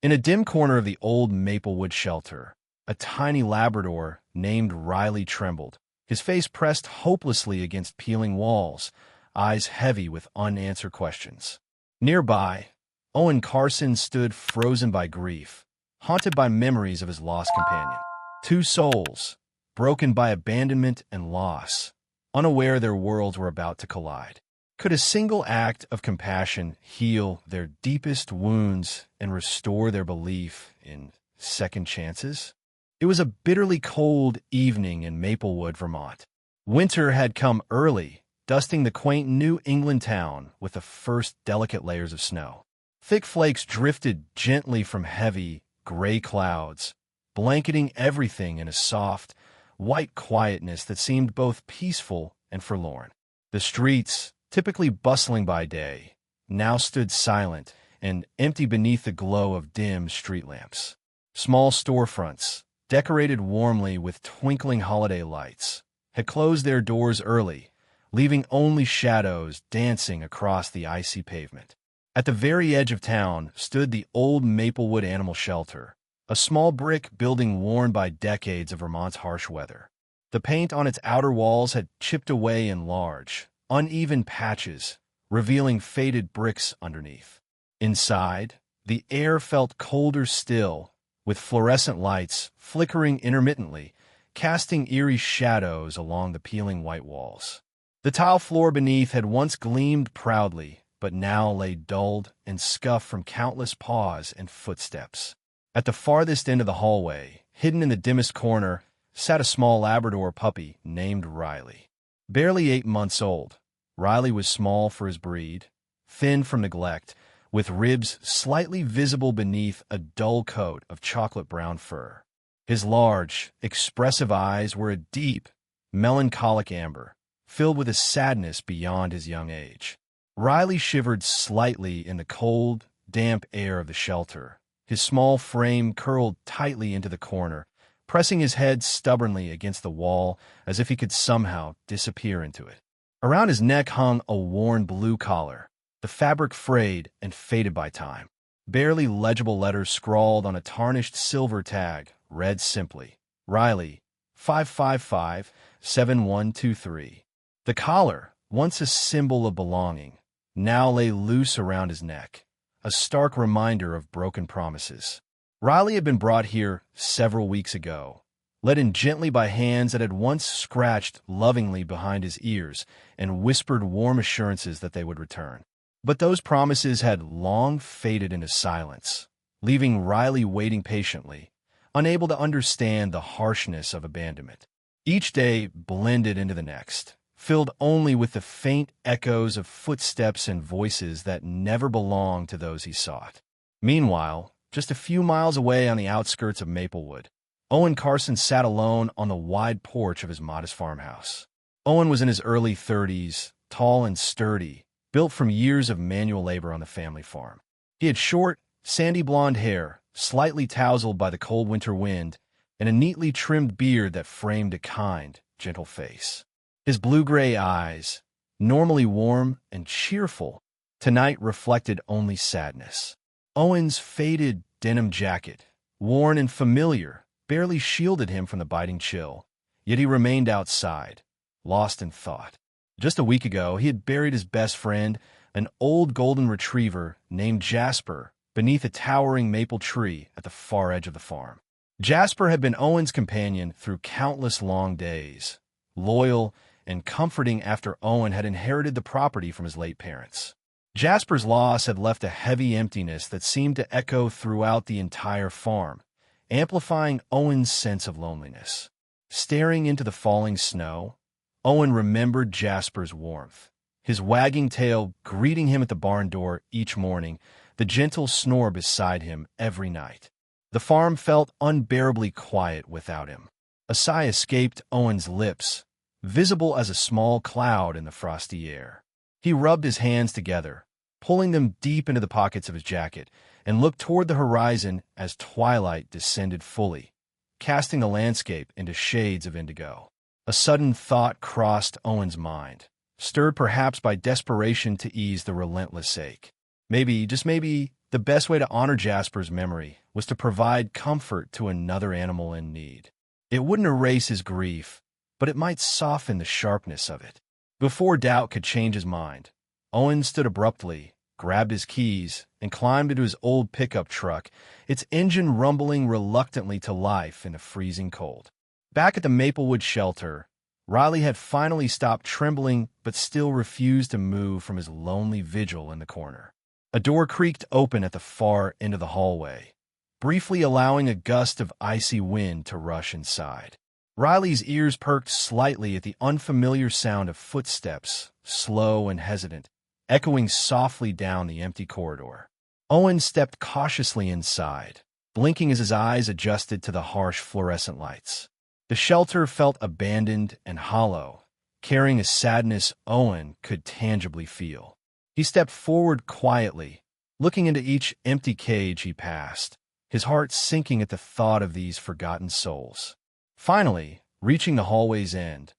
In a dim corner of the old Maplewood shelter, a tiny Labrador named Riley trembled, his face pressed hopelessly against peeling walls, eyes heavy with unanswered questions. Nearby, Owen Carson stood frozen by grief, haunted by memories of his lost companion. Two souls, broken by abandonment and loss, unaware their worlds were about to collide. Could a single act of compassion heal their deepest wounds and restore their belief in second chances? It was a bitterly cold evening in Maplewood, Vermont. Winter had come early, dusting the quaint New England town with the first delicate layers of snow. Thick flakes drifted gently from heavy, gray clouds, blanketing everything in a soft, white quietness that seemed both peaceful and forlorn. The streets, typically bustling by day, now stood silent and empty beneath the glow of dim street lamps. Small storefronts, decorated warmly with twinkling holiday lights, had closed their doors early, leaving only shadows dancing across the icy pavement. At the very edge of town stood the old Maplewood Animal Shelter, a small brick building worn by decades of Vermont's harsh weather. The paint on its outer walls had chipped away in large, uneven patches, revealing faded bricks underneath. Inside, the air felt colder still, with fluorescent lights flickering intermittently, casting eerie shadows along the peeling white walls. The tile floor beneath had once gleamed proudly, but now lay dulled and scuffed from countless paws and footsteps. At the farthest end of the hallway, hidden in the dimmest corner, sat a small Labrador puppy named Riley. Barely 8 months old, Riley was small for his breed, thin from neglect, with ribs slightly visible beneath a dull coat of chocolate-brown fur. His large, expressive eyes were a deep, melancholic amber, filled with a sadness beyond his young age. Riley shivered slightly in the cold, damp air of the shelter, his small frame curled tightly into the corner, pressing his head stubbornly against the wall as if he could somehow disappear into it. Around his neck hung a worn blue collar, the fabric frayed and faded by time. Barely legible letters scrawled on a tarnished silver tag read simply, Riley, 555-7123. The collar, once a symbol of belonging, now lay loose around his neck, a stark reminder of broken promises. Riley had been brought here several weeks ago, led in gently by hands that had once scratched lovingly behind his ears and whispered warm assurances that they would return. But those promises had long faded into silence, leaving Riley waiting patiently, unable to understand the harshness of abandonment. Each day blended into the next, filled only with the faint echoes of footsteps and voices that never belonged to those he sought. Meanwhile, just a few miles away on the outskirts of Maplewood, Owen Carson sat alone on the wide porch of his modest farmhouse. Owen was in his early 30s, tall and sturdy, built from years of manual labor on the family farm. He had short, sandy blonde hair, slightly tousled by the cold winter wind, and a neatly trimmed beard that framed a kind, gentle face. His blue-gray eyes, normally warm and cheerful, tonight reflected only sadness. Owen's faded denim jacket, worn and familiar, barely shielded him from the biting chill, yet he remained outside, lost in thought. Just a week ago, he had buried his best friend, an old golden retriever named Jasper, beneath a towering maple tree at the far edge of the farm. Jasper had been Owen's companion through countless long days, loyal and comforting after Owen had inherited the property from his late parents. Jasper's loss had left a heavy emptiness that seemed to echo throughout the entire farm, amplifying Owen's sense of loneliness. Staring into the falling snow, Owen remembered Jasper's warmth, his wagging tail greeting him at the barn door each morning, the gentle snore beside him every night. The farm felt unbearably quiet without him. A sigh escaped Owen's lips, visible as a small cloud in the frosty air. He rubbed his hands together, pulling them deep into the pockets of his jacket, and looked toward the horizon as twilight descended fully, casting the landscape into shades of indigo. A sudden thought crossed Owen's mind, stirred perhaps by desperation to ease the relentless ache. Maybe, just maybe, The best way to honor Jasper's memory was to provide comfort to another animal in need. It wouldn't erase his grief, but it might soften the sharpness of it. Before doubt could change his mind, Owen stood abruptly, grabbed his keys, and climbed into his old pickup truck, its engine rumbling reluctantly to life in the freezing cold. Back at the Maplewood shelter, Riley had finally stopped trembling but still refused to move from his lonely vigil in the corner. A door creaked open at the far end of the hallway, briefly allowing a gust of icy wind to rush inside. Riley's ears perked slightly at the unfamiliar sound of footsteps, slow and hesitant, echoing softly down the empty corridor. Owen stepped cautiously inside, blinking as his eyes adjusted to the harsh fluorescent lights. The shelter felt abandoned and hollow, carrying a sadness Owen could tangibly feel. He stepped forward quietly, looking into each empty cage he passed, his heart sinking at the thought of these forgotten souls. Finally, reaching the hallway's end,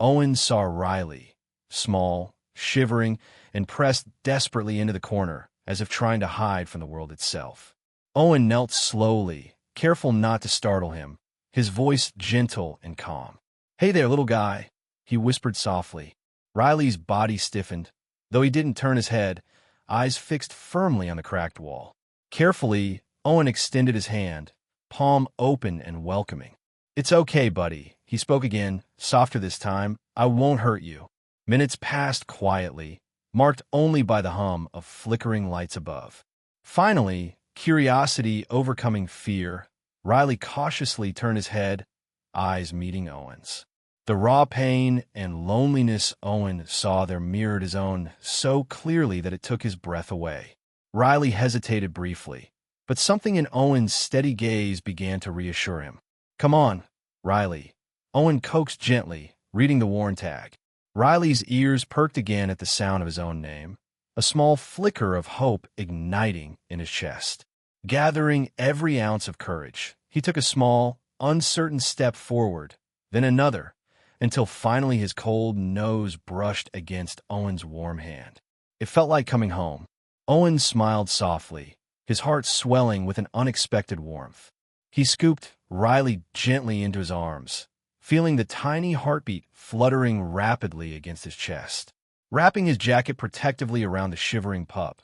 Owen saw Riley, small, shivering, and pressed desperately into the corner, as if trying to hide from the world itself. Owen knelt slowly, careful not to startle him, his voice gentle and calm. "Hey there, little guy," he whispered softly. Riley's body stiffened, though he didn't turn his head, eyes fixed firmly on the cracked wall. Carefully, Owen extended his hand, palm open and welcoming. "It's okay, buddy," he spoke again, softer this time. "I won't hurt you." Minutes passed quietly, marked only by the hum of flickering lights above. Finally, curiosity overcoming fear, Riley cautiously turned his head, eyes meeting Owen's. The raw pain and loneliness Owen saw there mirrored his own so clearly that it took his breath away. Riley hesitated briefly, but something in Owen's steady gaze began to reassure him. "Come on, Riley," Owen coaxed gently, reading the worn tag. Riley's ears perked again at the sound of his own name, a small flicker of hope igniting in his chest. Gathering every ounce of courage, he took a small, uncertain step forward, then another, until finally his cold nose brushed against Owen's warm hand. It felt like coming home. Owen smiled softly, his heart swelling with an unexpected warmth. He scooped Riley gently into his arms, feeling the tiny heartbeat fluttering rapidly against his chest. Wrapping his jacket protectively around the shivering pup,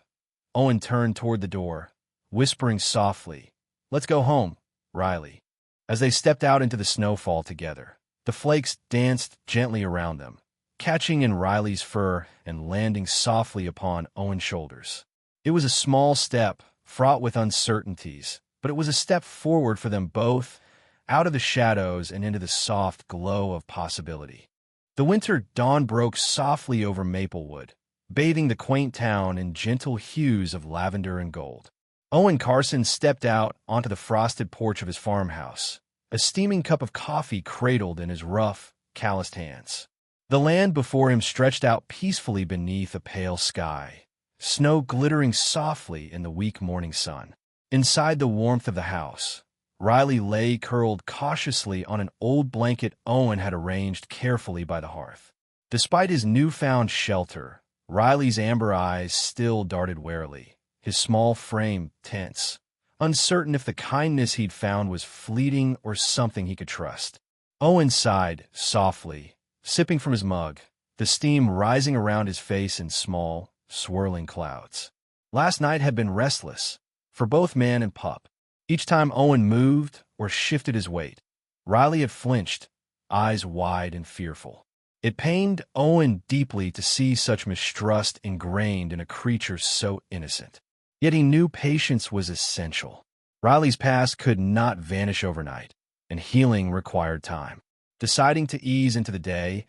Owen turned toward the door, whispering softly, "Let's go home, Riley." As they stepped out into the snowfall together, the flakes danced gently around them, catching in Riley's fur and landing softly upon Owen's shoulders. It was a small step, fraught with uncertainties, but it was a step forward for them both, out of the shadows and into the soft glow of possibility. The winter dawn broke softly over Maplewood, bathing the quaint town in gentle hues of lavender and gold. Owen Carson stepped out onto the frosted porch of his farmhouse, a steaming cup of coffee cradled in his rough, calloused hands. The land before him stretched out peacefully beneath a pale sky, snow glittering softly in the weak morning sun. Inside the warmth of the house, Riley lay curled cautiously on an old blanket Owen had arranged carefully by the hearth. Despite his newfound shelter, Riley's amber eyes still darted warily, his small frame tense, uncertain if the kindness he'd found was fleeting or something he could trust. Owen sighed softly, sipping from his mug, the steam rising around his face in small, swirling clouds. Last night had been restless, for both man and pup. Each time Owen moved or shifted his weight, Riley had flinched, eyes wide and fearful. It pained Owen deeply to see such mistrust ingrained in a creature so innocent. Yet he knew patience was essential. Riley's past could not vanish overnight, and healing required time. Deciding to ease into the day,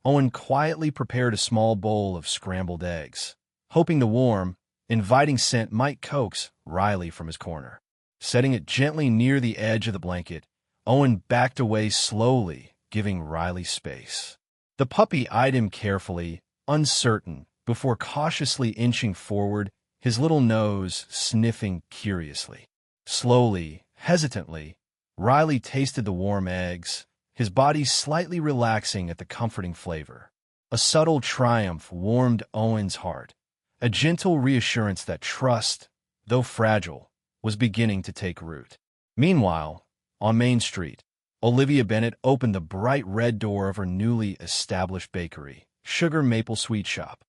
Owen quietly prepared a small bowl of scrambled eggs, hoping the warm, inviting scent might coax Riley from his corner. Setting it gently near the edge of the blanket, Owen backed away slowly, giving Riley space. The puppy eyed him carefully, uncertain, before cautiously inching forward, his little nose sniffing curiously. Slowly, hesitantly, Riley tasted the warm eggs, his body slightly relaxing at the comforting flavor. A subtle triumph warmed Owen's heart, a gentle reassurance that trust, though fragile, was beginning to take root. Meanwhile, on Main Street, Olivia Bennett opened the bright red door of her newly established bakery, Sugar Maple Sweet Shop.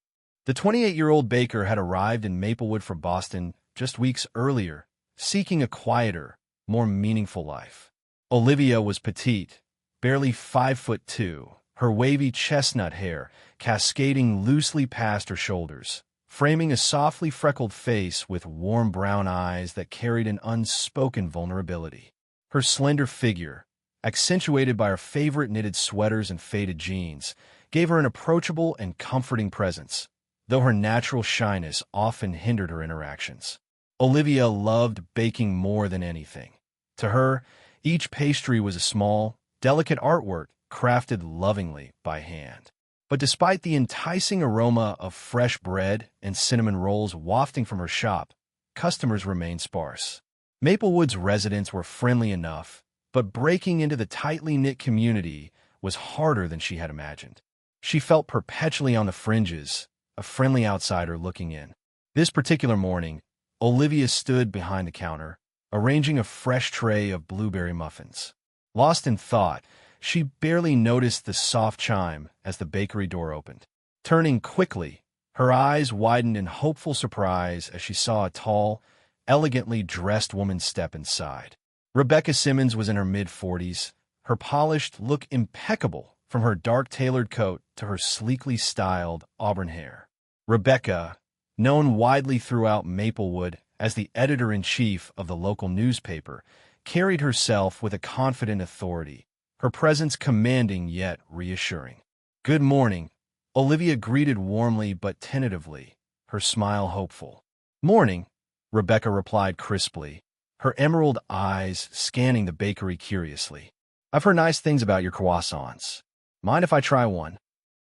The 28-year-old baker had arrived in Maplewood from Boston just weeks earlier, seeking a quieter, more meaningful life. Olivia was petite, barely 5'2", her wavy chestnut hair cascading loosely past her shoulders, framing a softly freckled face with warm brown eyes that carried an unspoken vulnerability. Her slender figure, accentuated by her favorite knitted sweaters and faded jeans, gave her an approachable and comforting presence, though her natural shyness often hindered her interactions. Olivia loved baking more than anything. To her, each pastry was a small, delicate artwork crafted lovingly by hand. But despite the enticing aroma of fresh bread and cinnamon rolls wafting from her shop, customers remained sparse. Maplewood's residents were friendly enough, but breaking into the tightly knit community was harder than she had imagined. She felt perpetually on the fringes, a friendly outsider looking in. This particular morning, Olivia stood behind the counter, arranging a fresh tray of blueberry muffins. Lost in thought, she barely noticed the soft chime as the bakery door opened. Turning quickly, her eyes widened in hopeful surprise as she saw a tall, elegantly dressed woman step inside. Rebecca Simmons was in her mid-40s, her polished look impeccable from her dark tailored coat to her sleekly styled auburn hair. Rebecca, known widely throughout Maplewood as the editor-in-chief of the local newspaper, carried herself with a confident authority, her presence commanding yet reassuring. "Good morning," Olivia greeted warmly but tentatively, her smile hopeful. "Morning," Rebecca replied crisply, her emerald eyes scanning the bakery curiously. "I've heard nice things about your croissants. Mind if I try one?"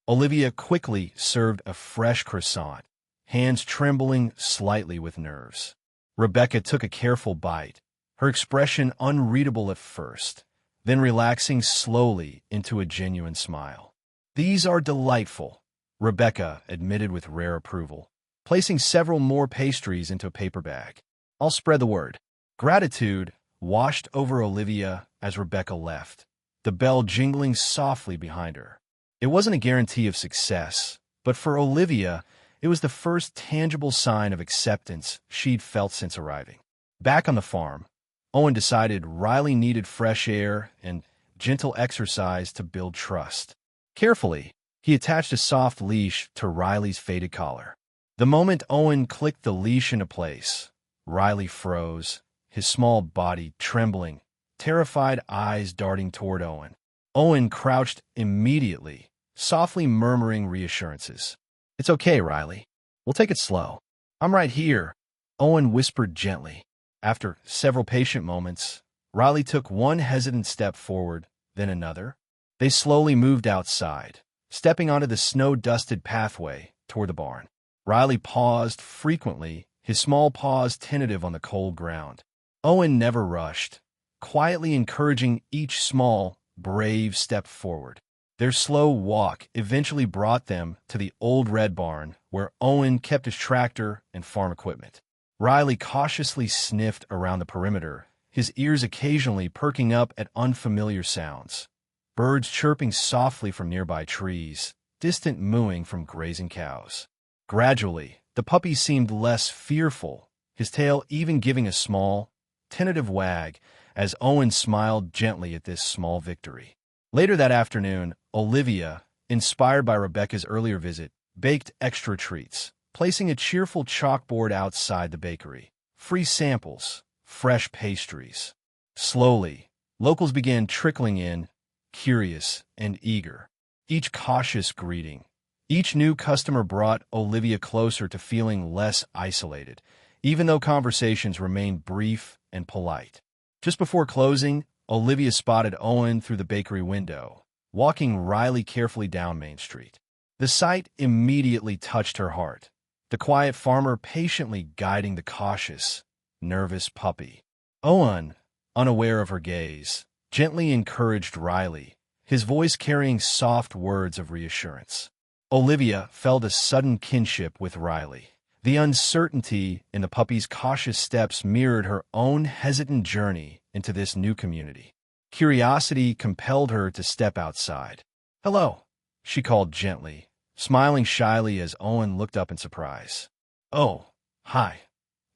Olivia quickly served a fresh croissant, hands trembling slightly with nerves. Rebecca took a careful bite, her expression unreadable at first, then relaxing slowly into a genuine smile. "These are delightful," Rebecca admitted with rare approval, placing several more pastries into a paper bag. "I'll spread the word." Gratitude washed over Olivia as Rebecca left, the bell jingling softly behind her. It wasn't a guarantee of success, but for Olivia, it was the first tangible sign of acceptance she'd felt since arriving. Back on the farm, Owen decided Riley needed fresh air and gentle exercise to build trust. Carefully, he attached a soft leash to Riley's faded collar. The moment Owen clicked the leash into place, Riley froze, his small body trembling, terrified eyes darting toward Owen. Owen crouched immediately, softly murmuring reassurances. "It's okay, Riley. We'll take it slow. I'm right here," Owen whispered gently. After several patient moments, Riley took one hesitant step forward, then another. They slowly moved outside, stepping onto the snow-dusted pathway toward the barn. Riley paused frequently, his small paws tentative on the cold ground. Owen never rushed, quietly encouraging each small, brave step forward. Their slow walk eventually brought them to the old red barn where Owen kept his tractor and farm equipment. Riley cautiously sniffed around the perimeter, his ears occasionally perking up at unfamiliar sounds. Birds chirping softly from nearby trees, distant mooing from grazing cows. Gradually, the puppy seemed less fearful, his tail even giving a small, tentative wag as Owen smiled gently at this small victory. Later that afternoon, Olivia, inspired by Rebecca's earlier visit, baked extra treats, placing a cheerful chalkboard outside the bakery. Free samples, fresh pastries. Slowly, locals began trickling in, curious and eager. Each cautious greeting, each new customer brought Olivia closer to feeling less isolated, even though conversations remained brief and polite. Just before closing, Olivia spotted Owen through the bakery window, walking Riley carefully down Main Street. The sight immediately touched her heart, the quiet farmer patiently guiding the cautious, nervous puppy. Owen, unaware of her gaze, gently encouraged Riley, his voice carrying soft words of reassurance. Olivia felt a sudden kinship with Riley, The uncertainty in the puppy's cautious steps mirrored her own hesitant journey into this new community. Curiosity compelled her to step outside. "Hello," she called gently, smiling shyly as Owen looked up in surprise. "Oh, hi,"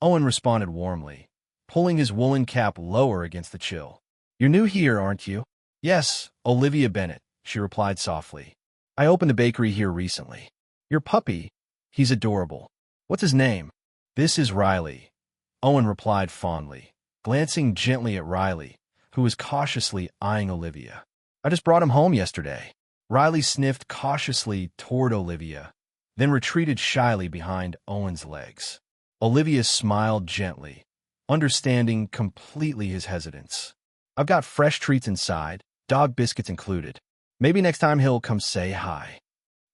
Owen responded warmly, pulling his woolen cap lower against the chill. "You're new here, aren't you?" "Yes, Olivia Bennett," she replied softly. "I opened a bakery here recently." "Your puppy? He's adorable. What's his name?" "This is Riley," Owen replied fondly, glancing gently at Riley, who was cautiously eyeing Olivia. "I just brought him home yesterday." Riley sniffed cautiously toward Olivia, then retreated shyly behind Owen's legs. Olivia smiled gently, understanding completely his hesitance. "I've got fresh treats inside, dog biscuits included. Maybe next time he'll come say hi,"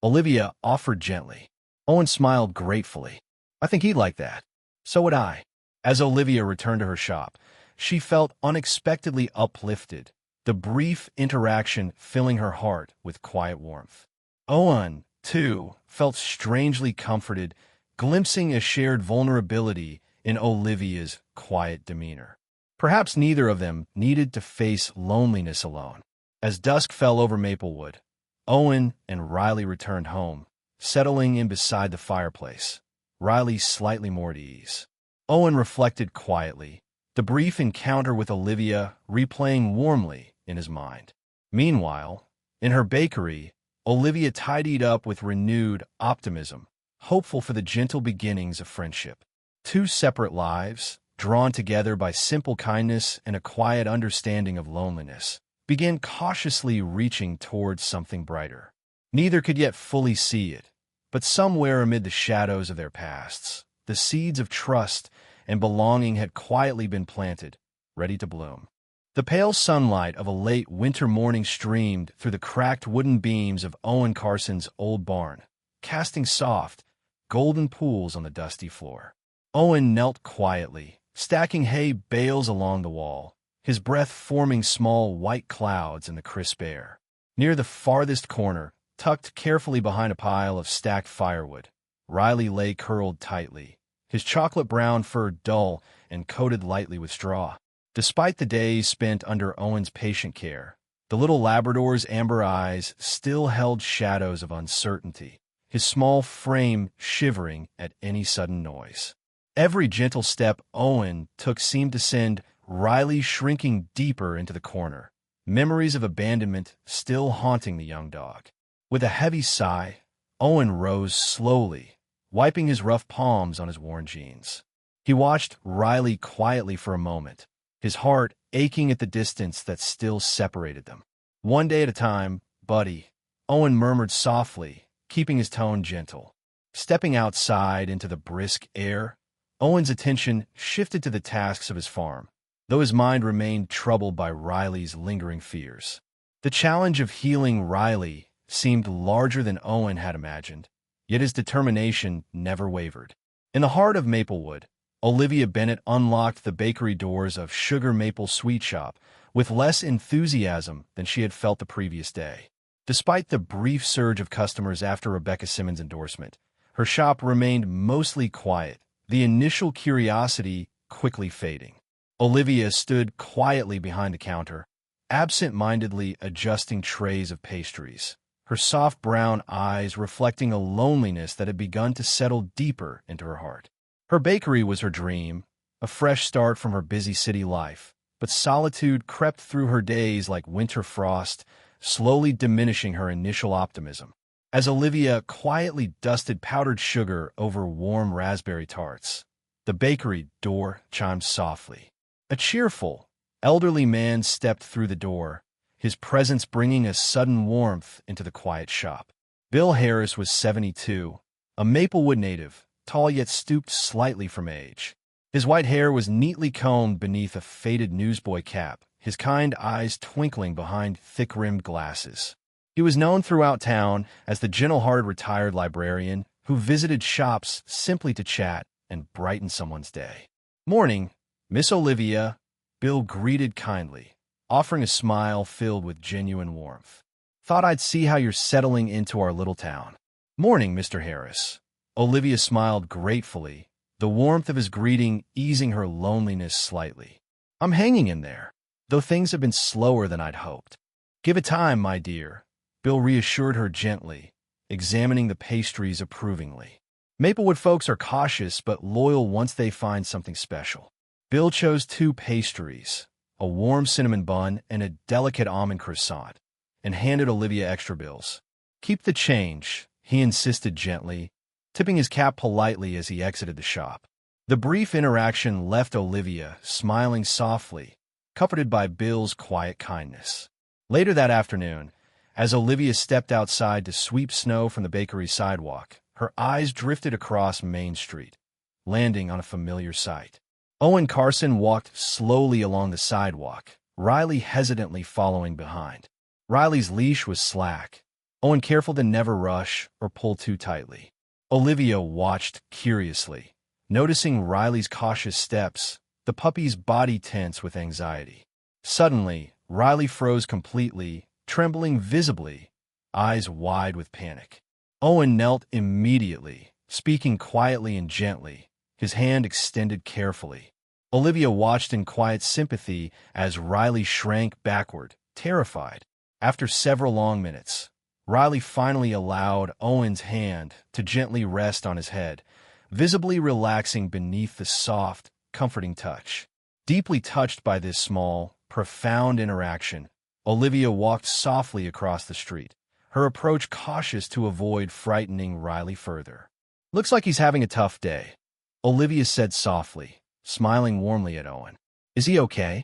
Olivia offered gently. Owen smiled gratefully. "I think he'd like that." "So would I." As Olivia returned to her shop, she felt unexpectedly uplifted, the brief interaction filling her heart with quiet warmth. Owen, too, felt strangely comforted, glimpsing a shared vulnerability in Olivia's quiet demeanor. Perhaps neither of them needed to face loneliness alone. As dusk fell over Maplewood, Owen and Riley returned home, settling in beside the fireplace, Riley slightly more at ease. Owen reflected quietly, the brief encounter with Olivia replaying warmly in his mind. Meanwhile, in her bakery, Olivia tidied up with renewed optimism, hopeful for the gentle beginnings of friendship. Two separate lives, drawn together by simple kindness and a quiet understanding of loneliness, began cautiously reaching towards something brighter. Neither could yet fully see it, but somewhere amid the shadows of their pasts, the seeds of trust and belonging had quietly been planted, ready to bloom. The pale sunlight of a late winter morning streamed through the cracked wooden beams of Owen Carson's old barn, casting soft, golden pools on the dusty floor. Owen knelt quietly, stacking hay bales along the wall, his breath forming small white clouds in the crisp air. Near the farthest corner, tucked carefully behind a pile of stacked firewood, Riley lay curled tightly, his chocolate-brown fur dull and coated lightly with straw. Despite the days spent under Owen's patient care, the little Labrador's amber eyes still held shadows of uncertainty, his small frame shivering at any sudden noise. Every gentle step Owen took seemed to send Riley shrinking deeper into the corner, memories of abandonment still haunting the young dog. With a heavy sigh, Owen rose slowly, wiping his rough palms on his worn jeans. He watched Riley quietly for a moment, his heart aching at the distance that still separated them. "One day at a time, buddy," Owen murmured softly, keeping his tone gentle. Stepping outside into the brisk air, Owen's attention shifted to the tasks of his farm, though his mind remained troubled by Riley's lingering fears. The challenge of healing Riley seemed larger than Owen had imagined, yet his determination never wavered. In the heart of Maplewood, Olivia Bennett unlocked the bakery doors of Sugar Maple Sweet Shop with less enthusiasm than she had felt the previous day. Despite the brief surge of customers after Rebecca Simmons' endorsement, her shop remained mostly quiet, the initial curiosity quickly fading. Olivia stood quietly behind the counter, absent-mindedly adjusting trays of pastries, her soft brown eyes reflecting a loneliness that had begun to settle deeper into her heart. Her bakery was her dream, a fresh start from her busy city life, but solitude crept through her days like winter frost, slowly diminishing her initial optimism. As Olivia quietly dusted powdered sugar over warm raspberry tarts, the bakery door chimed softly. A cheerful, elderly man stepped through the door, his presence bringing a sudden warmth into the quiet shop. Bill Harris was 72, a Maplewood native, tall yet stooped slightly from age. His white hair was neatly combed beneath a faded newsboy cap, his kind eyes twinkling behind thick-rimmed glasses. He was known throughout town as the gentle-hearted retired librarian who visited shops simply to chat and brighten someone's day. "Morning, Miss Olivia," Bill greeted kindly, offering a smile filled with genuine warmth. "Thought I'd see how you're settling into our little town." "Morning, Mr. Harris," Olivia smiled gratefully, the warmth of his greeting easing her loneliness slightly. I'm hanging in there, though things have been slower than I'd hoped. Give it time, my dear, Bill reassured her gently, examining the pastries approvingly. Maplewood folks are cautious but loyal once they find something special. Bill chose 2 pastries, a warm cinnamon bun and a delicate almond croissant, and handed Olivia extra bills. Keep the change, he insisted gently, tipping his cap politely as he exited the shop. The brief interaction left Olivia smiling softly, comforted by Bill's quiet kindness. Later that afternoon, as Olivia stepped outside to sweep snow from the bakery sidewalk, her eyes drifted across Main Street, landing on a familiar sight. Owen Carson walked slowly along the sidewalk, Riley hesitantly following behind. Riley's leash was slack, Owen careful to never rush or pull too tightly. Olivia watched curiously, noticing Riley's cautious steps, the puppy's body tense with anxiety. Suddenly, Riley froze completely, trembling visibly, eyes wide with panic. Owen knelt immediately, speaking quietly and gently, his hand extended carefully. Olivia watched in quiet sympathy as Riley shrank backward, terrified. After several long minutes, Riley finally allowed Owen's hand to gently rest on his head, visibly relaxing beneath the soft, comforting touch. Deeply touched by this small, profound interaction, Olivia walked softly across the street, her approach cautious to avoid frightening Riley further. Looks like he's having a tough day, Olivia said softly, smiling warmly at Owen. Is he okay?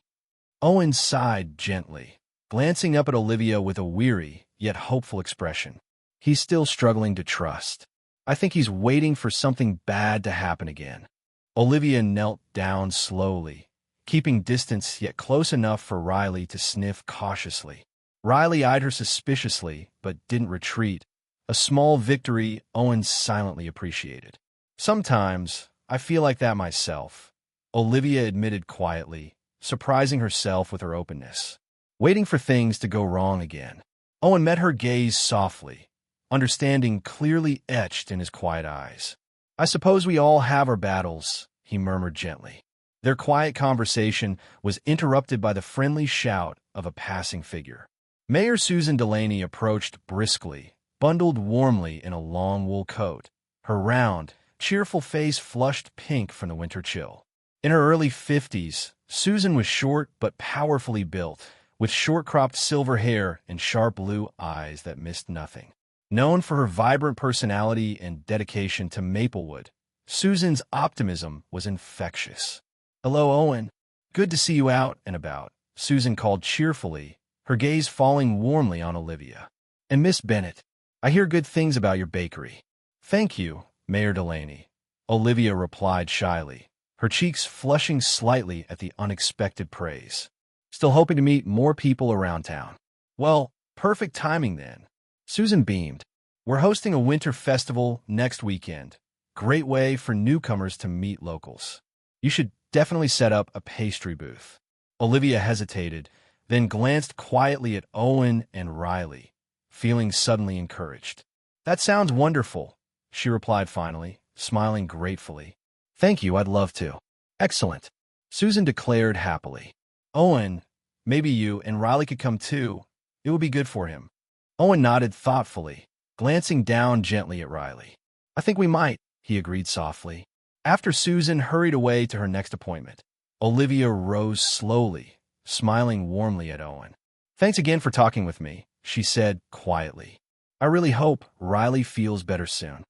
Owen sighed gently, glancing up at Olivia with a weary, yet hopeful expression. He's still struggling to trust. I think he's waiting for something bad to happen again. Olivia knelt down slowly, keeping distance yet close enough for Riley to sniff cautiously. Riley eyed her suspiciously, but didn't retreat, a small victory Owen silently appreciated. Sometimes, I feel like that myself, Olivia admitted quietly, surprising herself with her openness. Waiting for things to go wrong again. Owen met her gaze softly, understanding clearly etched in his quiet eyes. I suppose we all have our battles, he murmured gently. Their quiet conversation was interrupted by the friendly shout of a passing figure. Mayor Susan Delaney approached briskly, bundled warmly in a long wool coat, her round, cheerful face flushed pink from the winter chill. In her early 50s, Susan was short but powerfully built, with short-cropped silver hair and sharp blue eyes that missed nothing. Known for her vibrant personality and dedication to Maplewood, Susan's optimism was infectious. Hello, Owen. Good to see you out and about, Susan called cheerfully, her gaze falling warmly on Olivia. And Miss Bennett, I hear good things about your bakery. Thank you, Mayor Delaney, Olivia replied shyly, her cheeks flushing slightly at the unexpected praise. Still hoping to meet more people around town. Well, perfect timing then. Susan beamed. We're hosting a winter festival next weekend. Great way for newcomers to meet locals. You should definitely set up a pastry booth. Olivia hesitated, then glanced quietly at Owen and Riley, feeling suddenly encouraged. That sounds wonderful, she replied finally, smiling gratefully. Thank you, I'd love to. Excellent, Susan declared happily. Owen, maybe you and Riley could come too. It would be good for him. Owen nodded thoughtfully, glancing down gently at Riley. I think we might, he agreed softly. After Susan hurried away to her next appointment, Olivia rose slowly, smiling warmly at Owen. Thanks again for talking with me, she said quietly. I really hope Riley feels better soon.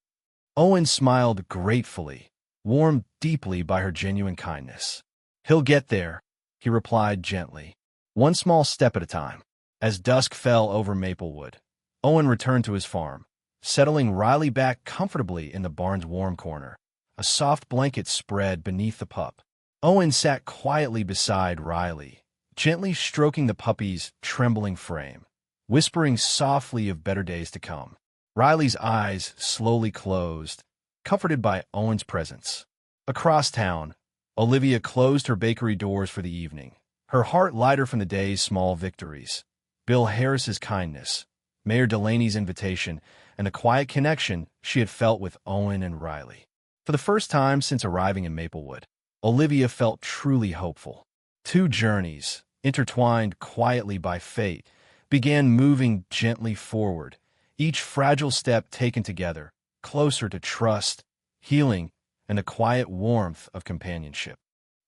Owen smiled gratefully, warmed deeply by her genuine kindness. He'll get there, he replied gently, one small step at a time. As dusk fell over Maplewood, Owen returned to his farm, settling Riley back comfortably in the barn's warm corner, a soft blanket spread beneath the pup. Owen sat quietly beside Riley, gently stroking the puppy's trembling frame, whispering softly of better days to come. Riley's eyes slowly closed, comforted by Owen's presence. Across town, Olivia closed her bakery doors for the evening, her heart lighter from the day's small victories. Bill Harris's kindness, Mayor Delaney's invitation, and the quiet connection she had felt with Owen and Riley. For the first time since arriving in Maplewood, Olivia felt truly hopeful. Two journeys, intertwined quietly by fate, began moving gently forward, each fragile step taken together, closer to trust, healing, and the quiet warmth of companionship.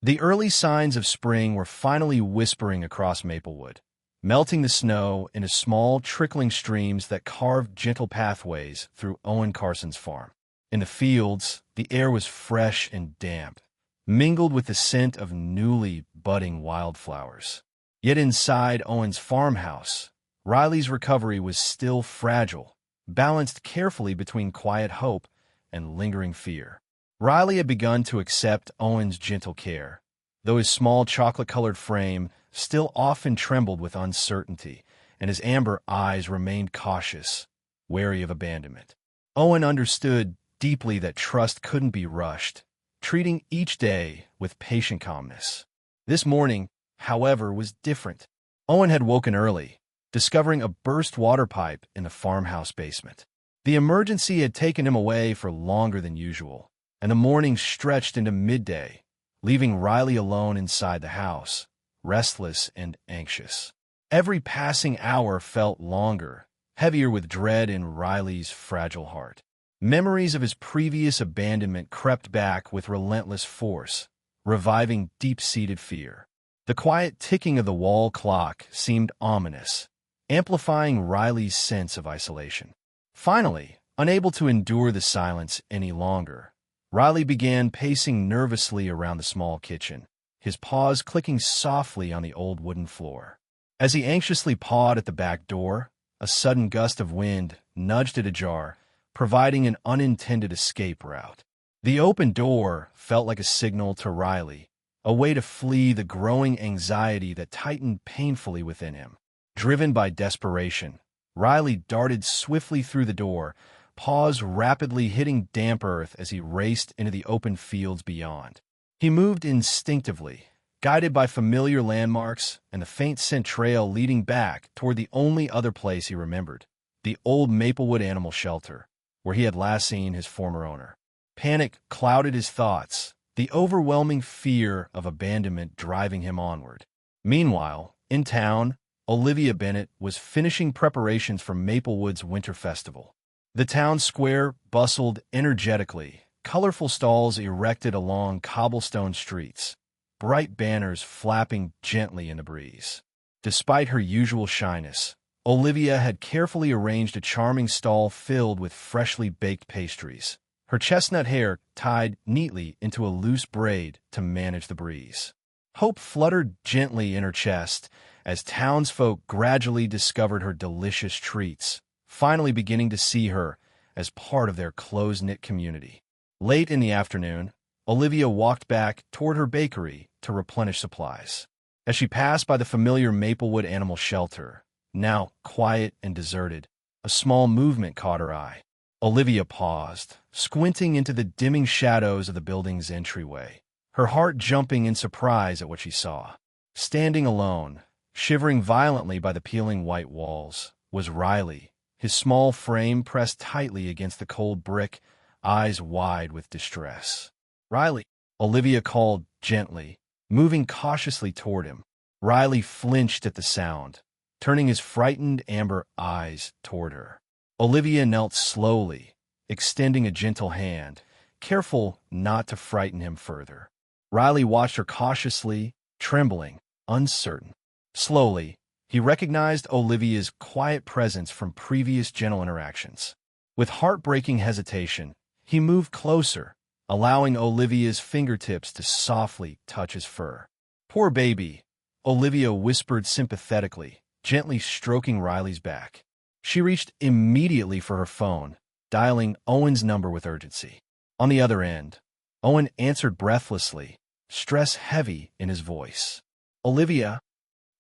The early signs of spring were finally whispering across Maplewood, melting the snow into small, trickling streams that carved gentle pathways through Owen Carson's farm. In the fields, the air was fresh and damp, mingled with the scent of newly budding wildflowers. Yet inside Owen's farmhouse, Riley's recovery was still fragile, balanced carefully between quiet hope and lingering fear. Riley had begun to accept Owen's gentle care, though his small chocolate-colored frame still often trembled with uncertainty, and his amber eyes remained cautious, wary of abandonment. Owen understood deeply that trust couldn't be rushed, treating each day with patient calmness. This morning, however, was different. Owen had woken early, discovering a burst water pipe in the farmhouse basement. The emergency had taken him away for longer than usual, and the morning stretched into midday, leaving Riley alone inside the house, restless and anxious. Every passing hour felt longer, heavier with dread in Riley's fragile heart. Memories of his previous abandonment crept back with relentless force, reviving deep-seated fear. The quiet ticking of the wall clock seemed ominous, amplifying Riley's sense of isolation. Finally, unable to endure the silence any longer, Riley began pacing nervously around the small kitchen, his paws clicking softly on the old wooden floor. As he anxiously pawed at the back door, a sudden gust of wind nudged it ajar, providing an unintended escape route. The open door felt like a signal to Riley, a way to flee the growing anxiety that tightened painfully within him. Driven by desperation, Riley darted swiftly through the door, paws rapidly hitting damp earth as he raced into the open fields beyond. He moved instinctively, guided by familiar landmarks and the faint scent trail leading back toward the only other place he remembered, the old Maplewood animal shelter, where he had last seen his former owner. Panic clouded his thoughts, the overwhelming fear of abandonment driving him onward. Meanwhile, in town, Olivia Bennett was finishing preparations for Maplewood's winter festival. The town square bustled energetically, colorful stalls erected along cobblestone streets, bright banners flapping gently in the breeze. Despite her usual shyness, Olivia had carefully arranged a charming stall filled with freshly baked pastries, her chestnut hair tied neatly into a loose braid to manage the breeze. Hope fluttered gently in her chest as townsfolk gradually discovered her delicious treats, finally beginning to see her as part of their close-knit community. Late in the afternoon, Olivia walked back toward her bakery to replenish supplies. As she passed by the familiar Maplewood animal shelter, now quiet and deserted, a small movement caught her eye. Olivia paused, squinting into the dimming shadows of the building's entryway, her heart jumping in surprise at what she saw. Standing alone, shivering violently by the peeling white walls, was Riley, his small frame pressed tightly against the cold brick, eyes wide with distress. "Riley," Olivia called gently, moving cautiously toward him. Riley flinched at the sound, turning his frightened amber eyes toward her. Olivia knelt slowly, extending a gentle hand, careful not to frighten him further. Riley watched her cautiously, trembling, uncertain. Slowly, he recognized Olivia's quiet presence from previous gentle interactions. With heartbreaking hesitation, he moved closer, allowing Olivia's fingertips to softly touch his fur. "Poor baby," Olivia whispered sympathetically, gently stroking Riley's back. She reached immediately for her phone, dialing Owen's number with urgency. On the other end, Owen answered breathlessly, stress heavy in his voice. "Olivia,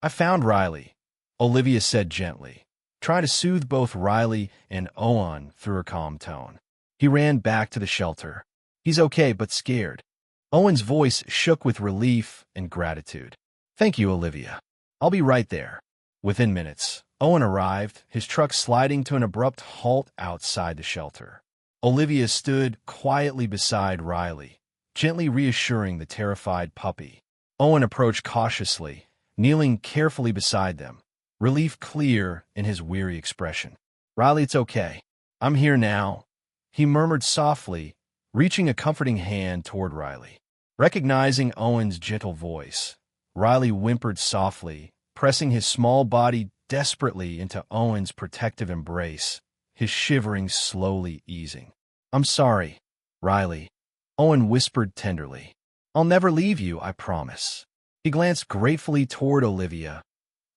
I found Riley," Olivia said gently, trying to soothe both Riley and Owen through her calm tone. "He ran back to the shelter. He's okay, but scared." Owen's voice shook with relief and gratitude. "Thank you, Olivia. I'll be right there." Within minutes, Owen arrived, his truck sliding to an abrupt halt outside the shelter. Olivia stood quietly beside Riley, gently reassuring the terrified puppy. Owen approached cautiously, kneeling carefully beside them, relief clear in his weary expression. "Riley, it's okay. I'm here now," he murmured softly, reaching a comforting hand toward Riley. Recognizing Owen's gentle voice, Riley whimpered softly, pressing his small body desperately into Owen's protective embrace, his shivering slowly easing. "I'm sorry, Riley," Owen whispered tenderly. "I'll never leave you, I promise." He glanced gratefully toward Olivia,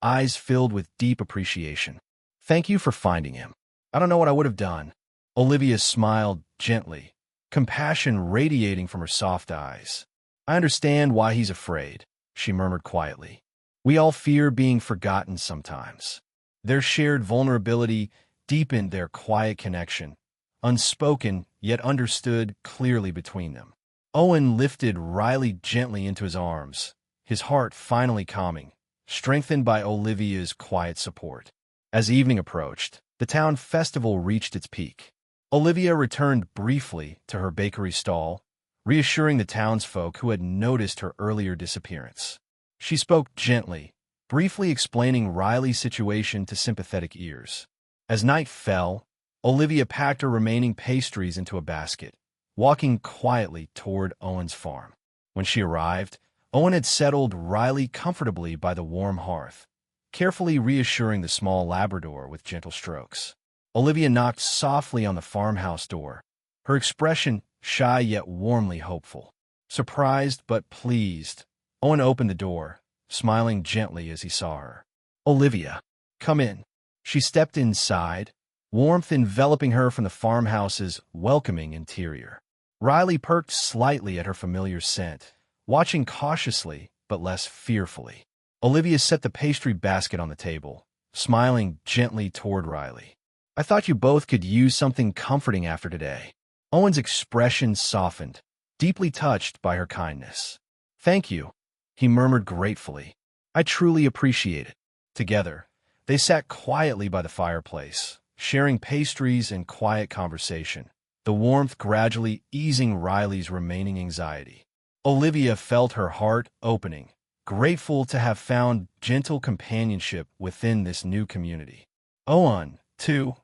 eyes filled with deep appreciation. "Thank you for finding him. I don't know what I would have done." Olivia smiled gently, compassion radiating from her soft eyes. "I understand why he's afraid," she murmured quietly. "We all fear being forgotten sometimes." Their shared vulnerability deepened their quiet connection, unspoken yet understood clearly between them. Owen lifted Riley gently into his arms, his heart finally calming, strengthened by Olivia's quiet support. As evening approached, the town festival reached its peak. Olivia returned briefly to her bakery stall, reassuring the townsfolk who had noticed her earlier disappearance. She spoke gently, briefly explaining Riley's situation to sympathetic ears. As night fell, Olivia packed her remaining pastries into a basket, walking quietly toward Owen's farm. When she arrived, Owen had settled Riley comfortably by the warm hearth, carefully reassuring the small Labrador with gentle strokes. Olivia knocked softly on the farmhouse door, her expression shy yet warmly hopeful. Surprised but pleased, Owen opened the door, smiling gently as he saw her. "Olivia, come in." She stepped inside, warmth enveloping her from the farmhouse's welcoming interior. Riley perked slightly at her familiar scent, watching cautiously but less fearfully. Olivia set the pastry basket on the table, smiling gently toward Riley. "I thought you both could use something comforting after today." Owen's expression softened, deeply touched by her kindness. "Thank you," he murmured gratefully. "I truly appreciate it." Together, they sat quietly by the fireplace, sharing pastries and quiet conversation, the warmth gradually easing Riley's remaining anxiety. Olivia felt her heart opening, grateful to have found gentle companionship within this new community. Owen, too,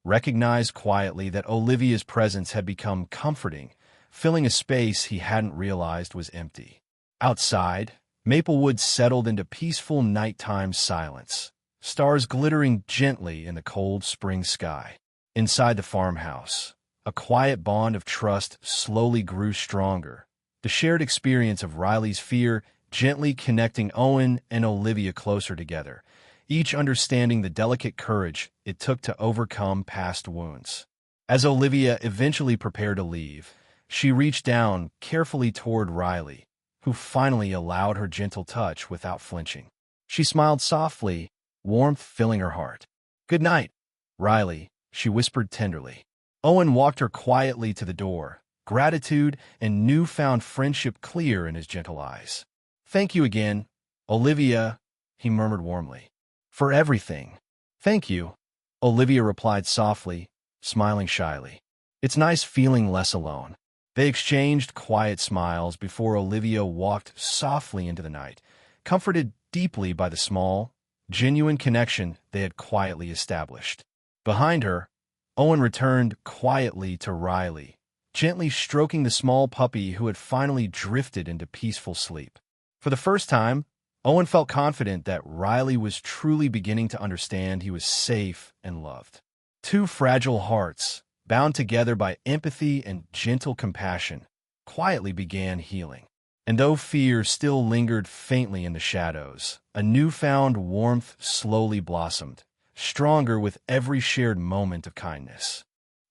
recognized quietly that Olivia's presence had become comforting, filling a space he hadn't realized was empty. Outside, Maplewood settled into peaceful nighttime silence, stars glittering gently in the cold spring sky. Inside the farmhouse, a quiet bond of trust slowly grew stronger, the shared experience of Riley's fear gently connecting Owen and Olivia closer together, each understanding the delicate courage it took to overcome past wounds. As Olivia eventually prepared to leave, she reached down carefully toward Riley, who finally allowed her gentle touch without flinching. She smiled softly, warmth filling her heart. "Good night, Riley," she whispered tenderly. Owen walked her quietly to the door, gratitude and newfound friendship clear in his gentle eyes. "Thank you again, Olivia," he murmured warmly. "For everything." "Thank you," Olivia replied softly, smiling shyly. "It's nice feeling less alone." They exchanged quiet smiles before Olivia walked softly into the night, comforted deeply by the small, genuine connection they had quietly established. Behind her, Owen returned quietly to Riley, gently stroking the small puppy who had finally drifted into peaceful sleep. For the first time, Owen felt confident that Riley was truly beginning to understand he was safe and loved. Two fragile hearts, bound together by empathy and gentle compassion, quietly began healing. And though fear still lingered faintly in the shadows, a newfound warmth slowly blossomed, stronger with every shared moment of kindness.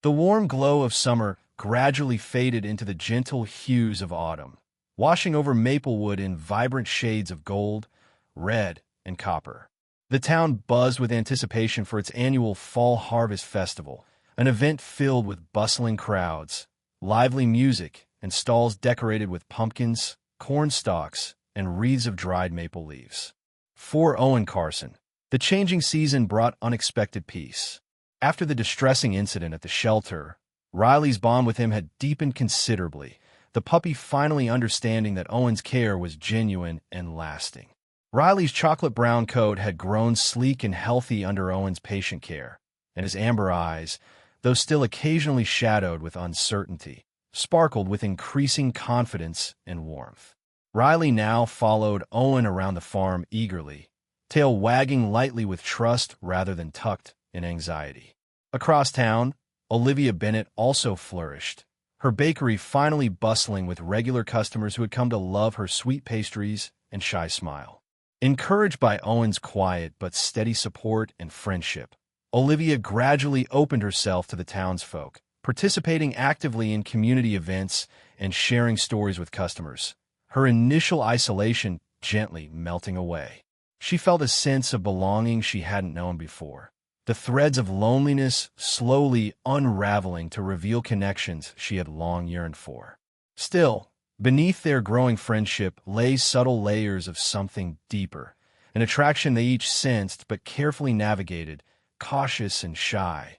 The warm glow of summer gradually faded into the gentle hues of autumn, washing over Maplewood in vibrant shades of gold, red, and copper. The town buzzed with anticipation for its annual Fall Harvest Festival, an event filled with bustling crowds, lively music, and stalls decorated with pumpkins, corn stalks, and wreaths of dried maple leaves. For Owen Carson, The changing season brought unexpected peace. After the distressing incident at the shelter, Riley's bond with him had deepened considerably, the puppy finally understanding that Owen's care was genuine and lasting. Riley's chocolate brown coat had grown sleek and healthy under Owen's patient care, and his amber eyes, though still occasionally shadowed with uncertainty, sparkled with increasing confidence and warmth. Riley now followed Owen around the farm eagerly, tail wagging lightly with trust rather than tucked in anxiety. Across town, Olivia Bennett also flourished, her bakery finally bustling with regular customers who had come to love her sweet pastries and shy smile. Encouraged by Owen's quiet but steady support and friendship, Olivia gradually opened herself to the townsfolk, participating actively in community events and sharing stories with customers, her initial isolation gently melting away. She felt a sense of belonging she hadn't known before, the threads of loneliness slowly unraveling to reveal connections she had long yearned for. Still, beneath their growing friendship lay subtle layers of something deeper, an attraction they each sensed but carefully navigated, cautious and shy,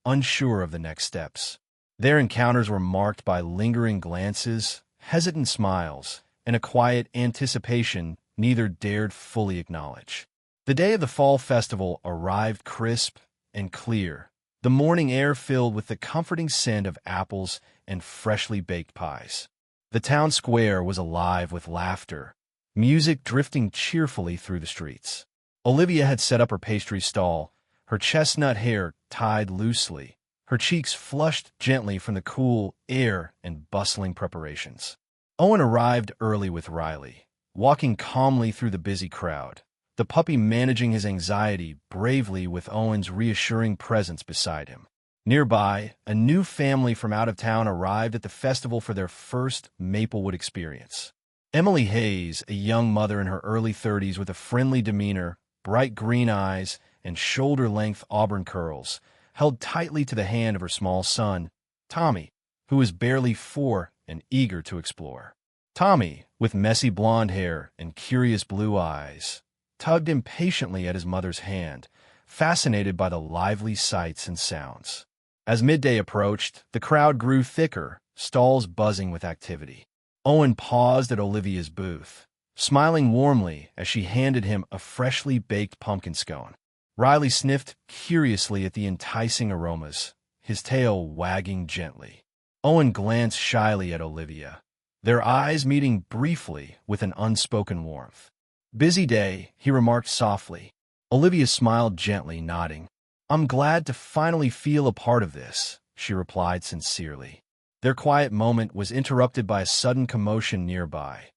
unsure of the next steps. Their encounters were marked by lingering glances, hesitant smiles, and a quiet anticipation neither dared fully acknowledge. The day of the fall festival arrived crisp and clear, the morning air filled with the comforting scent of apples and freshly baked pies. The town square was alive with laughter, music drifting cheerfully through the streets. Olivia had set up her pastry stall, her chestnut hair tied loosely, her cheeks flushed gently from the cool air and bustling preparations. Owen arrived early with Riley, walking calmly through the busy crowd, the puppy managing his anxiety bravely with Owen's reassuring presence beside him. Nearby, a new family from out of town arrived at the festival for their first Maplewood experience. Emily Hayes, a young mother in her early 30s with a friendly demeanor, bright green eyes, and shoulder-length auburn curls, held tightly to the hand of her small son, Tommy, who was barely 4 and eager to explore. Tommy, with messy blonde hair and curious blue eyes, tugged impatiently at his mother's hand, fascinated by the lively sights and sounds. As midday approached, the crowd grew thicker, stalls buzzing with activity. Owen paused at Olivia's booth, smiling warmly as she handed him a freshly baked pumpkin scone. Riley sniffed curiously at the enticing aromas, his tail wagging gently. Owen glanced shyly at Olivia, their eyes meeting briefly with an unspoken warmth. "Busy day," he remarked softly. Olivia smiled gently, nodding. "I'm glad to finally feel a part of this," she replied sincerely. Their quiet moment was interrupted by a sudden commotion nearby.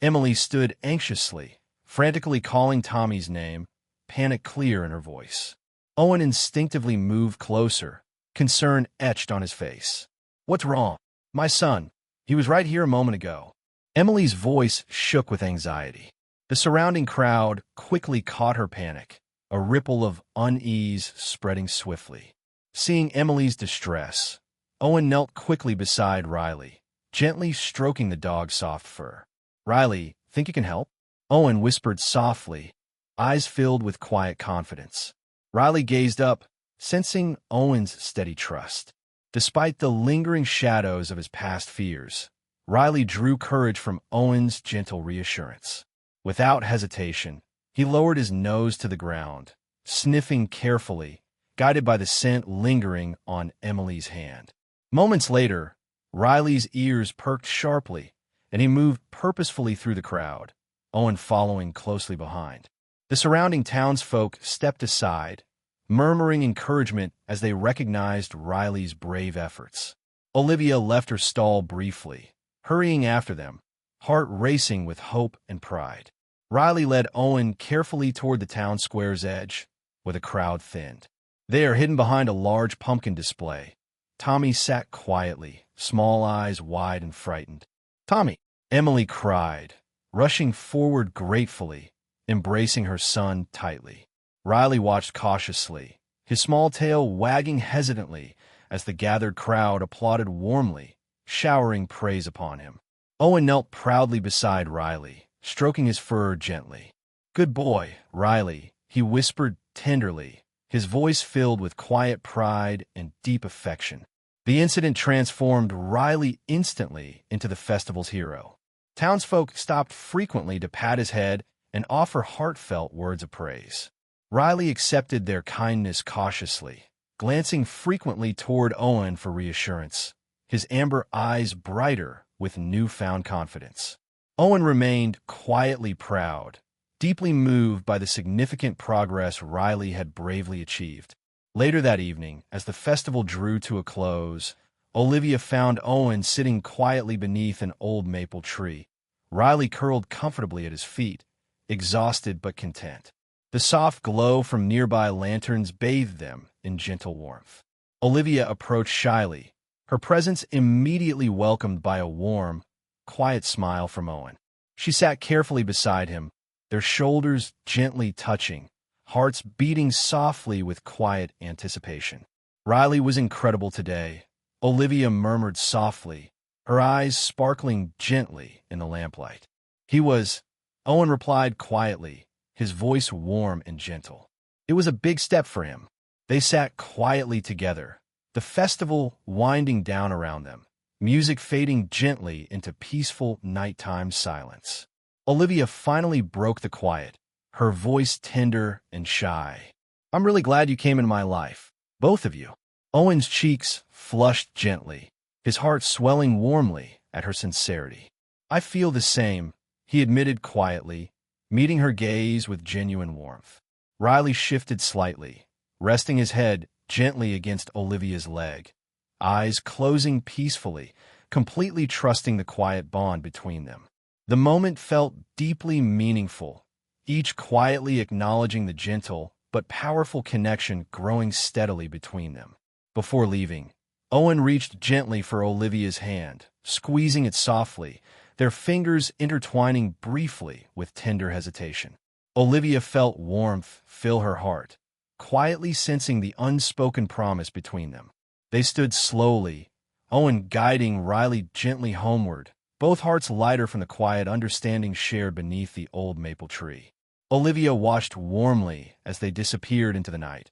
Emily stood anxiously, frantically calling Tommy's name, panic clear in her voice. Owen instinctively moved closer, concern etched on his face. "What's wrong?" "My son. He was right here a moment ago." Emily's voice shook with anxiety. The surrounding crowd quickly caught her panic, a ripple of unease spreading swiftly. Seeing Emily's distress, Owen knelt quickly beside Riley, gently stroking the dog's soft fur. "Riley, think you can help?" Owen whispered softly, eyes filled with quiet confidence. Riley gazed up, sensing Owen's steady trust. Despite the lingering shadows of his past fears, Riley drew courage from Owen's gentle reassurance. Without hesitation, he lowered his nose to the ground, sniffing carefully, guided by the scent lingering on Emily's hand. Moments later, Riley's ears perked sharply, and he moved purposefully through the crowd, Owen following closely behind. The surrounding townsfolk stepped aside, murmuring encouragement as they recognized Riley's brave efforts. Olivia left her stall briefly, hurrying after them, heart racing with hope and pride. Riley led Owen carefully toward the town square's edge, where the crowd thinned. There, hidden behind a large pumpkin display, Tommy sat quietly, small eyes wide and frightened. "Tommy!" Emily cried, rushing forward gratefully, embracing her son tightly. Riley watched cautiously, his small tail wagging hesitantly as the gathered crowd applauded warmly, showering praise upon him. Owen knelt proudly beside Riley, stroking his fur gently. "Good boy, Riley," he whispered tenderly, his voice filled with quiet pride and deep affection. The incident transformed Riley instantly into the festival's hero. Townsfolk stopped frequently to pat his head and offer heartfelt words of praise. Riley accepted their kindness cautiously, glancing frequently toward Owen for reassurance, his amber eyes brighter with newfound confidence. Owen remained quietly proud, deeply moved by the significant progress Riley had bravely achieved. Later that evening, as the festival drew to a close, Olivia found Owen sitting quietly beneath an old maple tree. Riley curled comfortably at his feet, exhausted but content. The soft glow from nearby lanterns bathed them in gentle warmth. Olivia approached shyly, her presence immediately welcomed by a warm, quiet smile from Owen. She sat carefully beside him, their shoulders gently touching, hearts beating softly with quiet anticipation. Riley was incredible today, Olivia murmured softly, her eyes sparkling gently in the lamplight. He was, Owen replied quietly, his voice warm and gentle. It was a big step for him. They sat quietly together, the festival winding down around them, music fading gently into peaceful nighttime silence. Olivia finally broke the quiet, her voice tender and shy. "I'm really glad you came into my life, both of you." Owen's cheeks flushed gently, his heart swelling warmly at her sincerity. "I feel the same," he admitted quietly, meeting her gaze with genuine warmth. Riley shifted slightly, resting his head gently against Olivia's leg, eyes closing peacefully, completely trusting the quiet bond between them. The moment felt deeply meaningful, each quietly acknowledging the gentle but powerful connection growing steadily between them. Before leaving, Owen reached gently for Olivia's hand, squeezing it softly, their fingers intertwining briefly with tender hesitation. Olivia felt warmth fill her heart, quietly sensing the unspoken promise between them. They stood slowly, Owen guiding Riley gently homeward, both hearts lighter from the quiet understanding shared beneath the old maple tree. Olivia watched warmly as they disappeared into the night,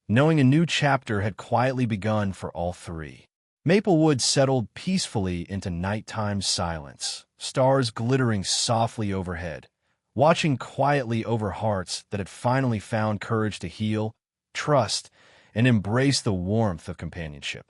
knowing a new chapter had quietly begun for all three. Maplewood settled peacefully into nighttime silence, stars glittering softly overhead, watching quietly over hearts that had finally found courage to heal, trust, and embrace the warmth of companionship.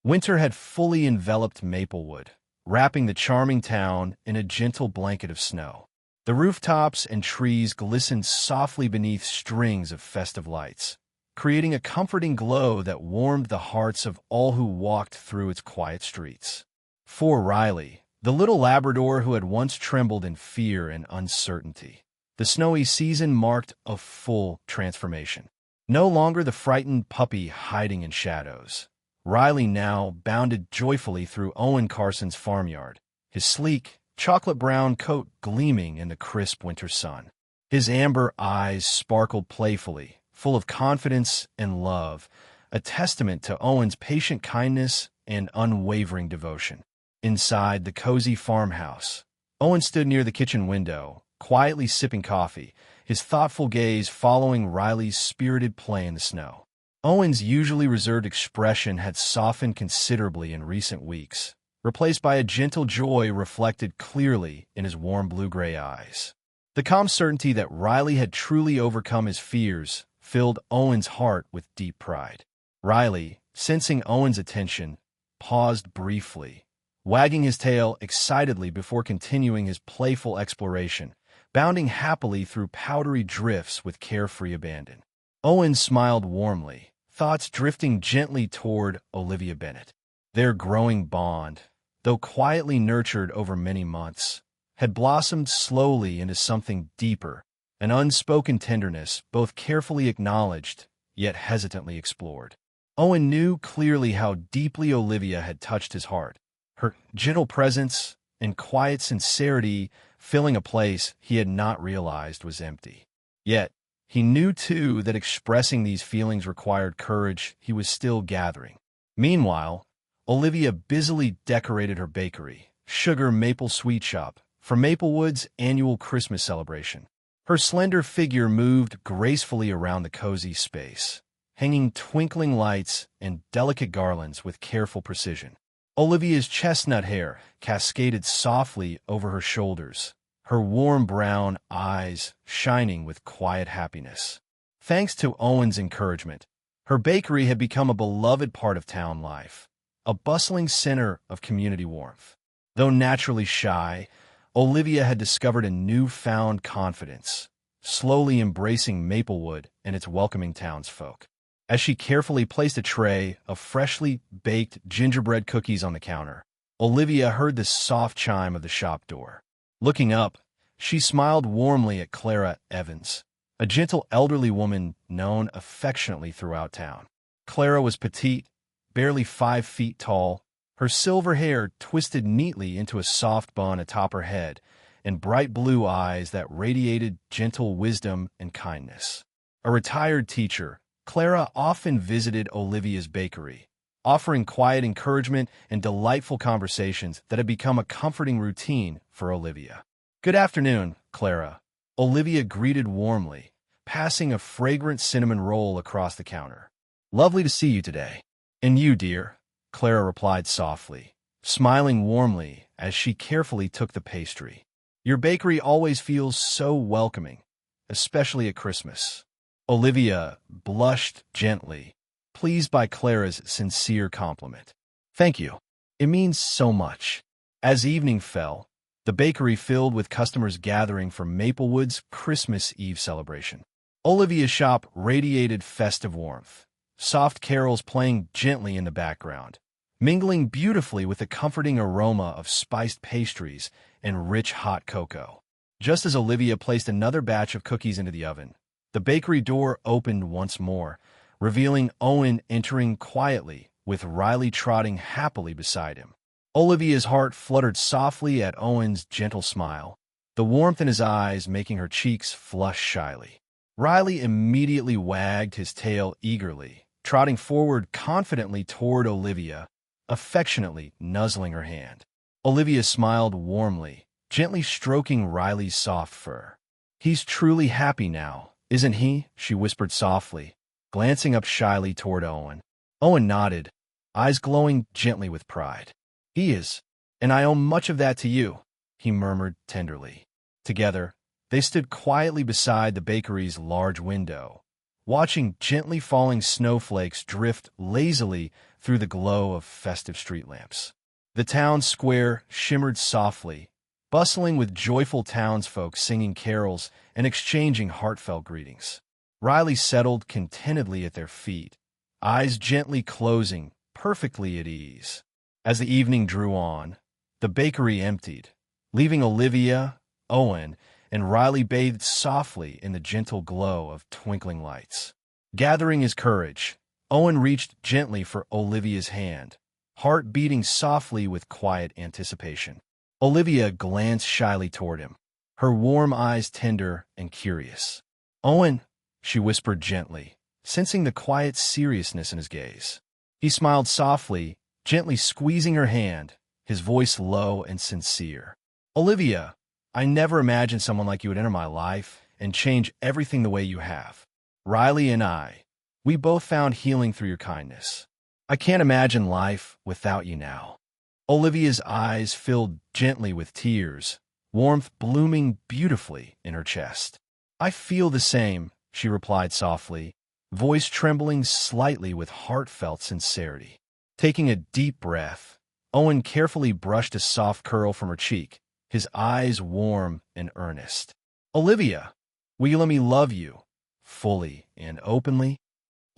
Winter had fully enveloped Maplewood, wrapping the charming town in a gentle blanket of snow. The rooftops and trees glistened softly beneath strings of festive lights, creating a comforting glow that warmed the hearts of all who walked through its quiet streets. For Riley, the little Labrador who had once trembled in fear and uncertainty, the snowy season marked a full transformation. No longer the frightened puppy hiding in shadows, Riley now bounded joyfully through Owen Carson's farmyard, his sleek, chocolate-brown coat gleaming in the crisp winter sun. His amber eyes sparkled playfully, full of confidence and love, a testament to Owen's patient kindness and unwavering devotion. Inside the cozy farmhouse, Owen stood near the kitchen window, quietly sipping coffee, his thoughtful gaze following Riley's spirited play in the snow. Owen's usually reserved expression had softened considerably in recent weeks, replaced by a gentle joy reflected clearly in his warm blue-gray eyes. The calm certainty that Riley had truly overcome his fears filled Owen's heart with deep pride. Riley, sensing Owen's attention, paused briefly, wagging his tail excitedly before continuing his playful exploration, bounding happily through powdery drifts with carefree abandon. Owen smiled warmly, thoughts drifting gently toward Olivia Bennett. Their growing bond, though quietly nurtured over many months, had blossomed slowly into something deeper, an unspoken tenderness both carefully acknowledged, yet hesitantly explored. Owen knew clearly how deeply Olivia had touched his heart, her gentle presence and quiet sincerity filling a place he had not realized was empty. Yet, he knew too that expressing these feelings required courage he was still gathering. Meanwhile, Olivia busily decorated her bakery, Sugar Maple Sweet Shop, for Maplewood's annual Christmas celebration. Her slender figure moved gracefully around the cozy space, hanging twinkling lights and delicate garlands with careful precision. Olivia's chestnut hair cascaded softly over her shoulders, her warm brown eyes shining with quiet happiness. Thanks to Owen's encouragement, her bakery had become a beloved part of town life, a bustling center of community warmth. Though naturally shy, Olivia had discovered a newfound confidence, slowly embracing Maplewood and its welcoming townsfolk. As she carefully placed a tray of freshly baked gingerbread cookies on the counter, Olivia heard the soft chime of the shop door. Looking up, she smiled warmly at Clara Evans, a gentle elderly woman known affectionately throughout town. Clara was petite, barely 5 feet tall, her silver hair twisted neatly into a soft bun atop her head, and bright blue eyes that radiated gentle wisdom and kindness. A retired teacher, Clara often visited Olivia's bakery, offering quiet encouragement and delightful conversations that had become a comforting routine for Olivia. "Good afternoon, Clara," Olivia greeted warmly, passing a fragrant cinnamon roll across the counter. "Lovely to see you today." "And you, dear," Clara replied softly, smiling warmly as she carefully took the pastry. "Your bakery always feels so welcoming, especially at Christmas." Olivia blushed gently, pleased by Clara's sincere compliment. "Thank you. It means so much." As evening fell, the bakery filled with customers gathering for Maplewood's Christmas Eve celebration. Olivia's shop radiated festive warmth, soft carols playing gently in the background, mingling beautifully with the comforting aroma of spiced pastries and rich hot cocoa. Just as Olivia placed another batch of cookies into the oven, the bakery door opened once more, revealing Owen entering quietly, with Riley trotting happily beside him. Olivia's heart fluttered softly at Owen's gentle smile, the warmth in his eyes making her cheeks flush shyly. Riley immediately wagged his tail eagerly, trotting forward confidently toward Olivia, affectionately nuzzling her hand. Olivia smiled warmly, gently stroking Riley's soft fur. "He's truly happy now, isn't he?" she whispered softly, glancing up shyly toward Owen. Owen nodded, eyes glowing gently with pride. "He is, and I owe much of that to you," he murmured tenderly. Together, they stood quietly beside the bakery's large window, watching gently falling snowflakes drift lazily through the glow of festive street lamps. The town square shimmered softly, bustling with joyful townsfolk singing carols and exchanging heartfelt greetings. Riley settled contentedly at their feet, eyes gently closing, perfectly at ease. As the evening drew on, the bakery emptied, leaving Olivia, Owen, and Riley bathed softly in the gentle glow of twinkling lights. Gathering his courage, Owen reached gently for Olivia's hand, heart beating softly with quiet anticipation. Olivia glanced shyly toward him, her warm eyes tender and curious. "Owen," she whispered gently, sensing the quiet seriousness in his gaze. He smiled softly, gently squeezing her hand, his voice low and sincere. "Olivia, I never imagined someone like you would enter my life and change everything the way you have. Riley and we both found healing through your kindness. I can't imagine life without you now." Olivia's eyes filled gently with tears, warmth blooming beautifully in her chest. "I feel the same," she replied softly, voice trembling slightly with heartfelt sincerity. Taking a deep breath, Owen carefully brushed a soft curl from her cheek, his eyes warm and earnest. "Olivia, will you let me love you, fully and openly?"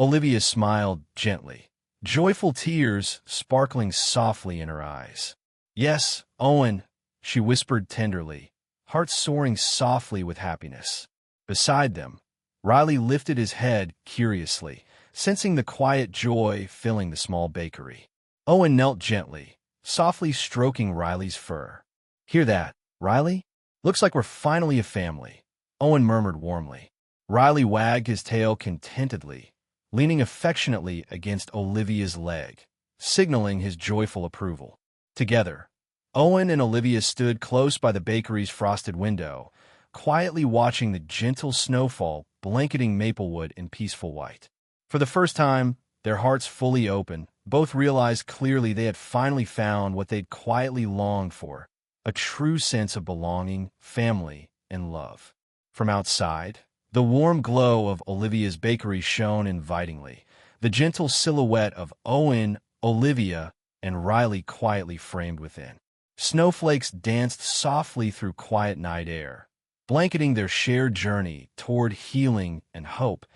Olivia smiled gently, joyful tears sparkling softly in her eyes. "Yes, Owen," she whispered tenderly, heart soaring softly with happiness. Beside them, Riley lifted his head curiously, sensing the quiet joy filling the small bakery. Owen knelt gently, softly stroking Riley's fur. "Hear that, Riley? Looks like we're finally a family," Owen murmured warmly. Riley wagged his tail contentedly, leaning affectionately against Olivia's leg, signaling his joyful approval. Together, Owen and Olivia stood close by the bakery's frosted window, quietly watching the gentle snowfall blanketing Maplewood in peaceful white. For the first time, their hearts fully open, both realized clearly they had finally found what they'd quietly longed for, a true sense of belonging, family, and love. From outside, the warm glow of Olivia's bakery shone invitingly, the gentle silhouette of Owen, Olivia, and Riley quietly framed within. Snowflakes danced softly through quiet night air, blanketing their shared journey toward healing and hope,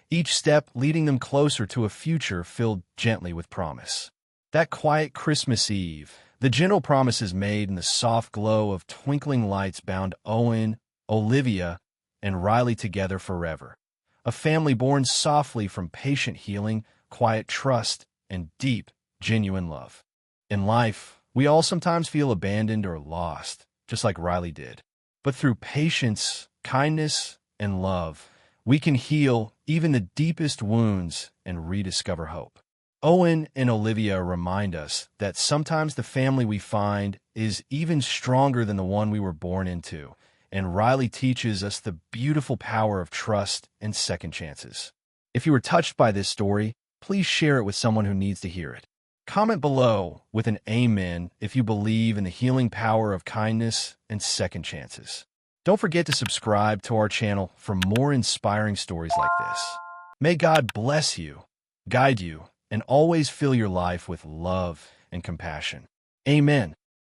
each step leading them closer to a future filled gently with promise. That quiet Christmas Eve, the gentle promises made in the soft glow of twinkling lights bound Owen, Olivia, and Riley together forever. A family born softly from patient healing, quiet trust, and deep, genuine love. In life, we all sometimes feel abandoned or lost, just like Riley did. But through patience, kindness, and love, we can heal even the deepest wounds and rediscover hope. Owen and Olivia remind us that sometimes the family we find is even stronger than the one we were born into, and Riley teaches us the beautiful power of trust and second chances. If you were touched by this story, please share it with someone who needs to hear it. Comment below with an amen if you believe in the healing power of kindness and second chances. Don't forget to subscribe to our channel for more inspiring stories like this. May God bless you, guide you, and always fill your life with love and compassion. Amen.